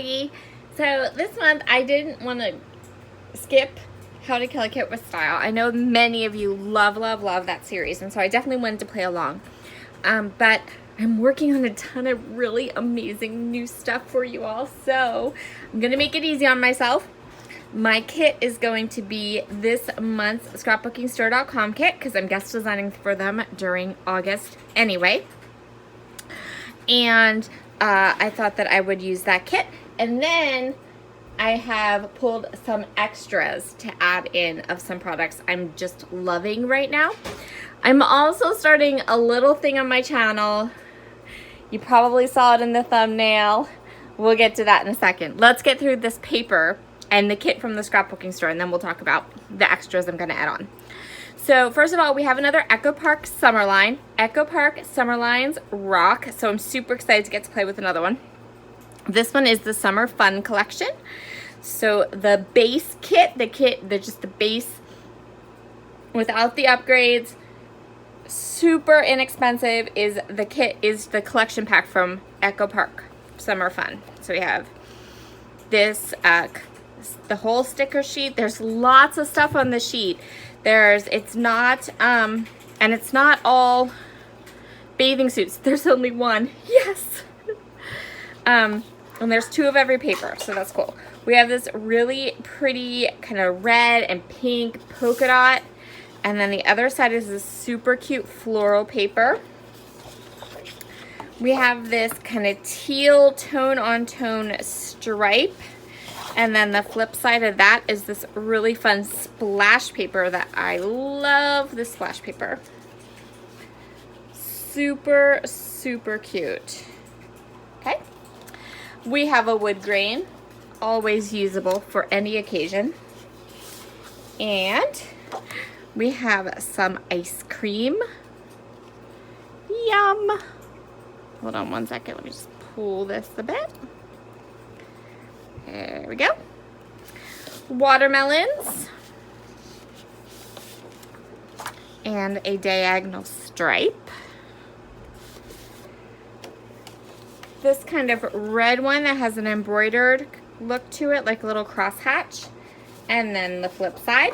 everybody. So this month I didn't want to skip How to Kill a Kit with Style. I know many of you love that series, and so I definitely wanted to play along. But I'm working on a ton of really amazing new stuff for you all, so I'm gonna make it easy on myself. My kit is going to be this month's scrapbookingstore.com kit because I'm guest designing for them during August anyway. And I thought that I would use that kit. And then I have pulled some extras to add in of some products I'm just loving right now. I'm also starting a little thing on my channel. You probably saw it in the thumbnail. We'll get to that in a second. Let's get through this paper and the kit from the scrapbooking store, and then we'll talk about the extras I'm gonna add on. So first of all, we have another Echo Park Summer line. Echo Park Summer lines rock, so I'm super excited to get to play with another one. This one is the Summer Fun Collection. So the base kit, just the base without the upgrades, super inexpensive, is the collection pack from Echo Park Summer Fun. So we have this, the whole sticker sheet. There's lots of stuff on the sheet. It's not all bathing suits. There's only one. Yes. And there's 2 of every paper, so that's cool. We have this really pretty kind of red and pink polka dot, and then the other side is this super cute floral paper. We have this kind of teal tone-on-tone stripe, and then the flip side of that is this really fun splash paper that I love. This splash paper, super cute. Okay. We have a wood grain, always usable for any occasion. And we have some ice cream. Yum. Hold on one second, let me just pull this a bit. There we go. Watermelons. And a diagonal stripe. This kind of red one that has an embroidered look to it, like a little crosshatch. And then the flip side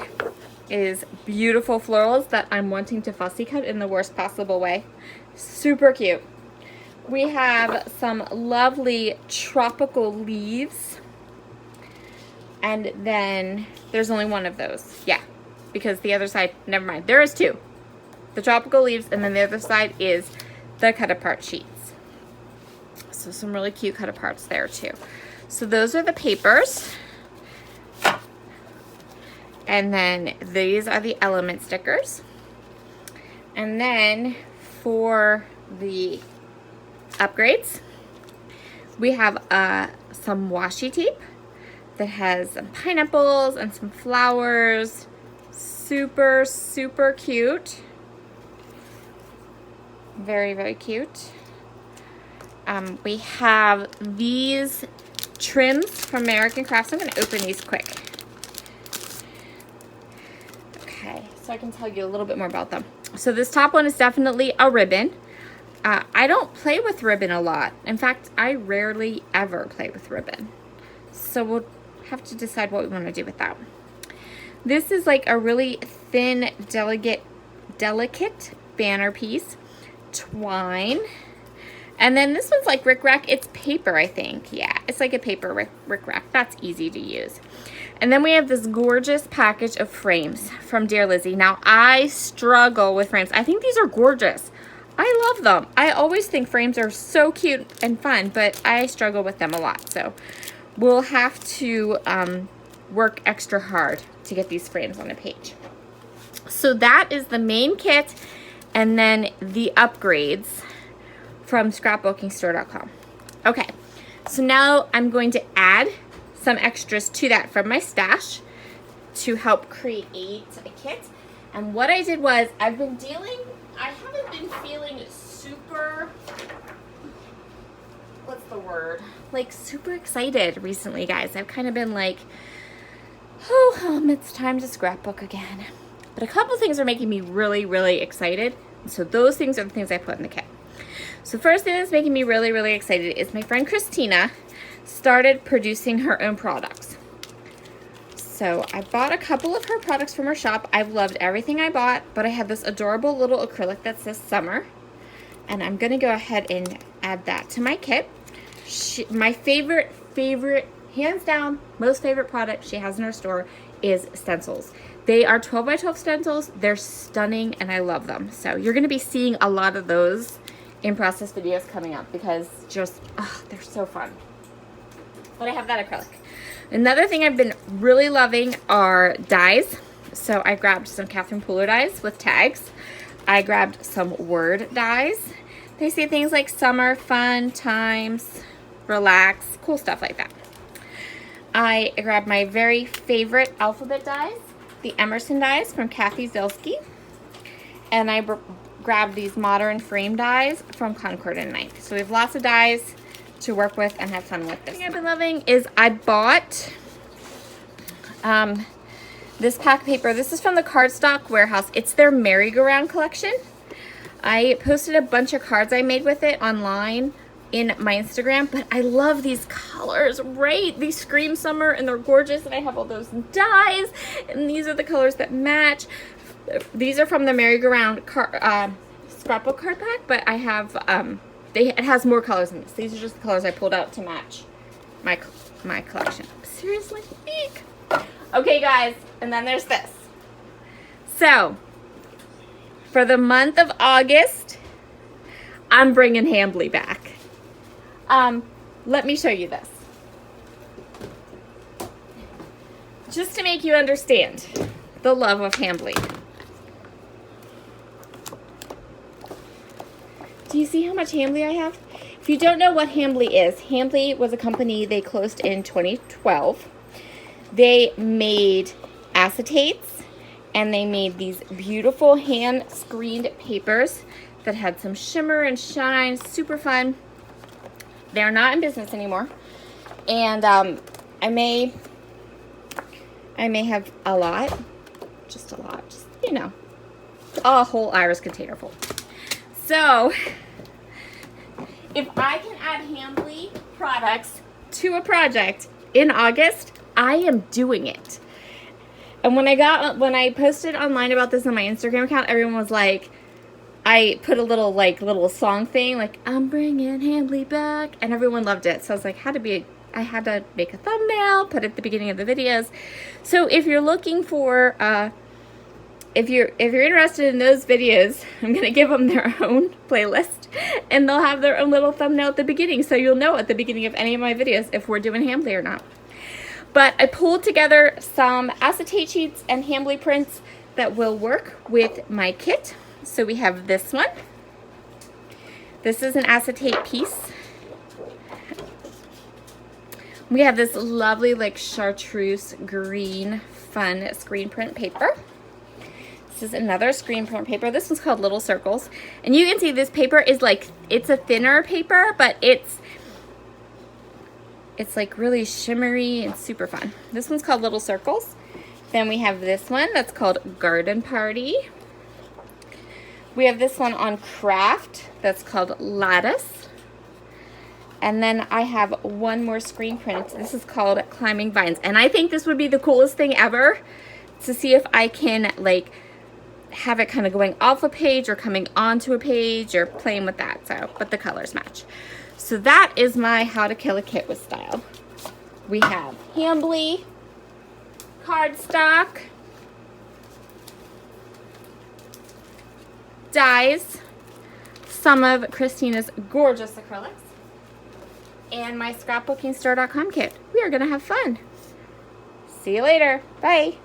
is beautiful florals that I'm wanting to fussy cut in the worst possible way. Super cute. We have some lovely tropical leaves. And then there's only one of those. Yeah, because the other side, never mind. There is 2. The tropical leaves, and then the other side is the cut apart sheets. So some really cute cut aparts there too. So those are the papers. And then these are the element stickers. And then for the upgrades, we have some washi tape that has some pineapples and some flowers. Super cute. Very cute. We have these trims from American Crafts. I'm going to open these quick. Okay, so I can tell you a little bit more about them. So this top one is definitely a ribbon. I don't play with ribbon a lot. In fact, I rarely ever play with ribbon. So we'll have to decide what we want to do with that. This is like a really thin, delicate banner piece. Twine. And then this one's like rickrack. It's paper, I think. Yeah, it's like a paper rickrack. That's easy to use. And then we have this gorgeous package of frames from Dear Lizzie. Now, I struggle with frames. I think these are gorgeous. I love them. I always think frames are so cute and fun, but I struggle with them a lot. So we'll have to work extra hard to get these frames on a page. So that is the main kit, and then the upgrades from scrapbookingstore.com. Okay, so now I'm going to add some extras to that from my stash to help create a kit. And what I did was, I haven't been feeling super, what's the word? Like super excited recently, guys. I've kind of been like, it's time to scrapbook again. But a couple things are making me really excited. So those things are the things I put in the kit. So first thing that's making me really excited is my friend Christina started producing her own products. So I bought a couple of her products from her shop. I've loved everything I bought, but I have this adorable little acrylic that says summer. And I'm gonna go ahead and add that to my kit. My favorite, hands down, most favorite product she has in her store is stencils. They are 12 by 12 stencils. They're stunning and I love them. So you're gonna be seeing a lot of those in process videos coming up because just, oh, they're so fun. But I have that acrylic. Another thing I've been really loving are dies. So I grabbed some Catherine Pooler dies with tags. I grabbed some word dies. They say things like summer, fun, times, relax, cool stuff like that. I grabbed my very favorite alphabet dies, the Emerson dies from Kathy Zilski. And I grabbed these modern frame dies from Concord and Ninth. So we have lots of dies to work with and have fun with. This thing I've been loving is I bought this pack of paper. This is from the Cardstock Warehouse. It's their merry-go-round collection. I posted a bunch of cards I made with it online in my Instagram, but I love these colors, right? These scream summer and they're gorgeous, and I have all those dies, and these are the colors that match. These are from the merry-go-round scrapbook card pack, but I have it has more colors in this. These are just the colors I pulled out to match my collection. Seriously? Eek. Okay, guys, and then there's this. So, for the month of August, I'm bringing Hambly back. Let me show you this. Just to make you understand the love of Hambly. Do you see how much Hambly I have? If you don't know what Hambly is, Hambly was a company, they closed in 2012. They made acetates and they made these beautiful hand screened papers that had some shimmer and shine, super fun. They're not in business anymore. And I may have a lot, just you know, a whole Iris container full. So if I can add Hambly products to a project in August, I am doing it. And when I posted online about this on my Instagram account, everyone was like, I put a little song thing, like, I'm bringing Hambly back, and everyone loved it. So I was like, I had to make a thumbnail, put it at the beginning of the videos. So if you're looking for, if you're interested in those videos, I'm gonna give them their own playlist, and they'll have their own little thumbnail at the beginning, so you'll know at the beginning of any of my videos if we're doing Hambly or not. But I pulled together some acetate sheets and Hambly prints that will work with my kit. So we have this one. This is an acetate piece. We have this lovely like chartreuse green fun screen print paper. This is another screen print paper. This one's called Little Circles. And you can see this paper is like, it's a thinner paper, but it's like really shimmery and super fun. This one's called Little Circles. Then we have this one that's called Garden Party. We have this one on Craft that's called Lattice. And then I have one more screen print. This is called Climbing Vines. And I think this would be the coolest thing ever to see if I can like have it kind of going off a page or coming onto a page or playing with that. So, but the colors match. So that is my How to Kill a Kit with Style. We have Hambly, cardstock, dies, some of Christina's gorgeous acrylics, and my scrapbookingstore.com kit. We are going to have fun. See you later. Bye.